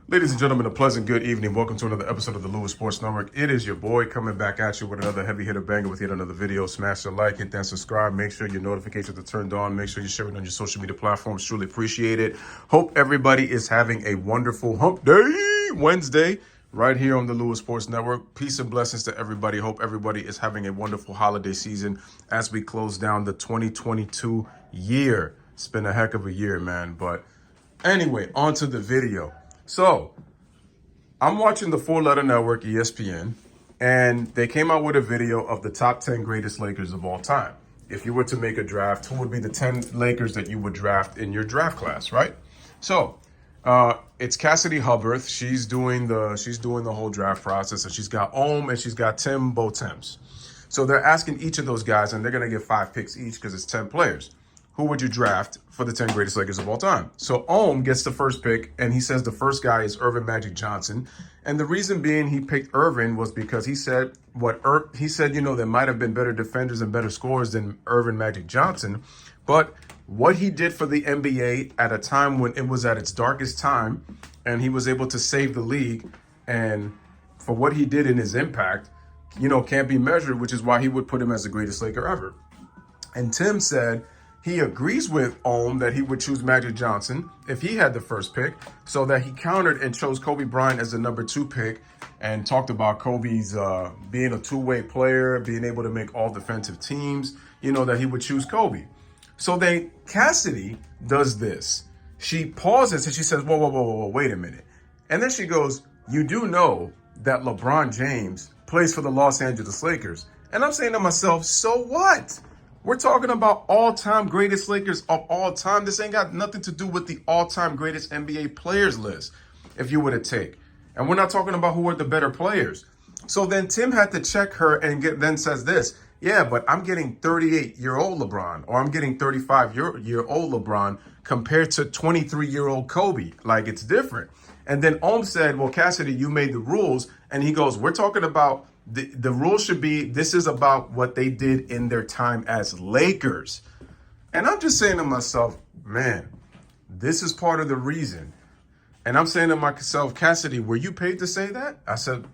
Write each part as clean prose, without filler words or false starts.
Ladies and gentlemen, a pleasant good evening. Welcome to another episode of the Louis Sports Network. It is your boy coming back at you with another heavy hitter banger with yet another video. Smash the like, hit that subscribe. Make sure your notifications are turned on. Make sure you share it on your social media platforms. Truly appreciate it. Hope everybody is having a wonderful hump day Wednesday right here on the Louis Sports Network. Peace and blessings to everybody. Hope everybody is having a wonderful holiday season as we close down the 2022 year. It's been a heck of a year, man. But anyway, on to the video. So, I'm watching the four-letter network, ESPN, and they came out with a video of the top 10 greatest Lakers of all time. If you were to make a draft, who would be the 10 Lakers that you would draft in your draft class, right? So, it's Cassidy Hubbarth. She's doing the whole draft process, and she's got Ohm and she's got Tim Botems. So they're asking each of those guys, and they're going to get 5 picks each because it's 10 players. Who would you draft for the 10 greatest Lakers of all time? So Ohm gets the first pick, and he says the first guy is Earvin Magic Johnson. And the reason being he picked Earvin was because he said there might have been better defenders and better scorers than Earvin Magic Johnson. But what he did for the NBA at a time when it was at its darkest time, and he was able to save the league, and for what he did in his impact, can't be measured, which is why he would put him as the greatest Laker ever. And Tim said he agrees with Ohm that he would choose Magic Johnson if he had the first pick, so that he countered and chose Kobe Bryant as the number 2 pick and talked about Kobe's being a two-way player, being able to make all defensive teams, that he would choose Kobe. So then Cassidy does this. She pauses and she says, whoa, wait a minute. And then she goes, you do know that LeBron James plays for the Los Angeles Lakers. And I'm saying to myself, so what? We're talking about all-time greatest Lakers of all time. This ain't got nothing to do with the all-time greatest NBA players list, if you were to take. And we're not talking about who are the better players. So then Tim had to check her and then says this, yeah, but I'm getting 38-year-old LeBron, or I'm getting 35-year-old LeBron compared to 23-year-old Kobe. Like, it's different. And then Ohm said, well, Cassidy, you made the rules. And he goes, we're talking about the rule should be, this is about what they did in their time as Lakers. And I'm just saying to myself, man, this is part of the reason. And I'm saying to myself, Cassidy, were you paid to say that? I said,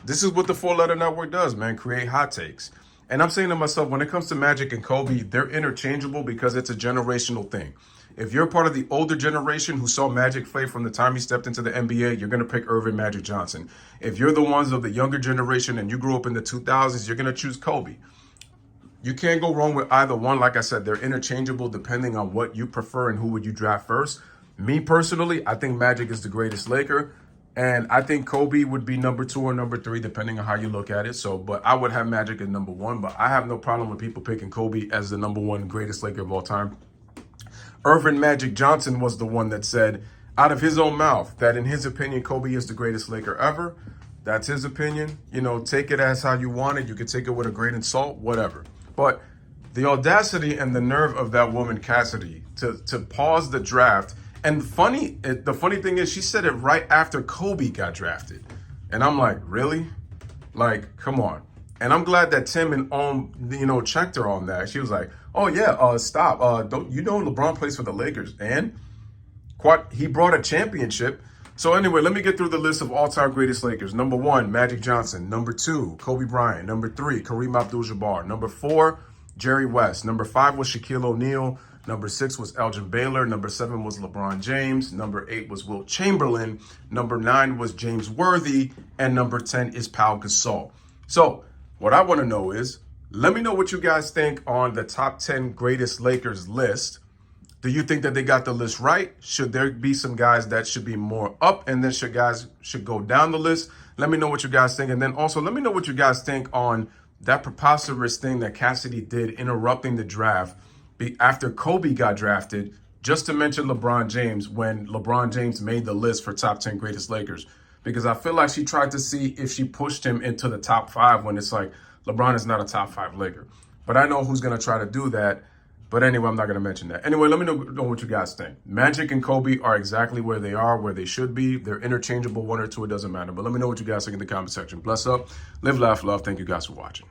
this is what the four-letter network does, man, create hot takes. And I'm saying to myself, when it comes to Magic and Kobe, they're interchangeable because it's a generational thing. If you're part of the older generation who saw Magic play from the time he stepped into the NBA, you're going to pick Earvin Magic Johnson. If you're the ones of the younger generation and you grew up in the 2000s, you're going to choose Kobe. You can't go wrong with either one. Like I said, they're interchangeable depending on what you prefer and who would you draft first. Me personally, I think Magic is the greatest Laker. And I think Kobe would be number 2 or number 3, depending on how you look at it. But I would have Magic at number 1. But I have no problem with people picking Kobe as the number 1 greatest Laker of all time. Earvin Magic Johnson was the one that said, out of his own mouth, that in his opinion, Kobe is the greatest Laker ever. That's his opinion. Take it as how you want it. You can take it with a grain of salt, whatever. But the audacity and the nerve of that woman, Cassidy, to pause the draft. And the funny thing is, she said it right after Kobe got drafted. And I'm like, really? Like, come on. And I'm glad that Tim and Ohm, checked her on that. She was like, oh, yeah, stop. Don't LeBron plays for the Lakers. And he brought a championship. So anyway, let me get through the list of all-time greatest Lakers. Number 1, Magic Johnson. Number 2, Kobe Bryant. Number 3, Kareem Abdul-Jabbar. Number 4, Jerry West. Number 5 was Shaquille O'Neal. Number 6 was Elgin Baylor. Number 7 was LeBron James. Number 8 was Wilt Chamberlain. Number 9 was James Worthy. And number 10 is Pau Gasol. So what I want to know is, let me know what you guys think on the top 10 greatest Lakers list. Do you think that they got the list right? Should there be some guys that should be more up, and then guys should go down the list? Let me know what you guys think. And then also let me know what you guys think on that preposterous thing that Cassidy did, interrupting the draft after Kobe got drafted, just to mention LeBron James when LeBron James made the list for top 10 greatest Lakers. Because I feel like she tried to see if she pushed him into the top 5 when it's like, LeBron is not a top 5 Laker. But I know who's going to try to do that. But anyway, I'm not going to mention that. Anyway, let me know what you guys think. Magic and Kobe are exactly where they are, where they should be. They're interchangeable, 1 or 2, it doesn't matter. But let me know what you guys think in the comment section. Bless up, live, laugh, love. Thank you guys for watching.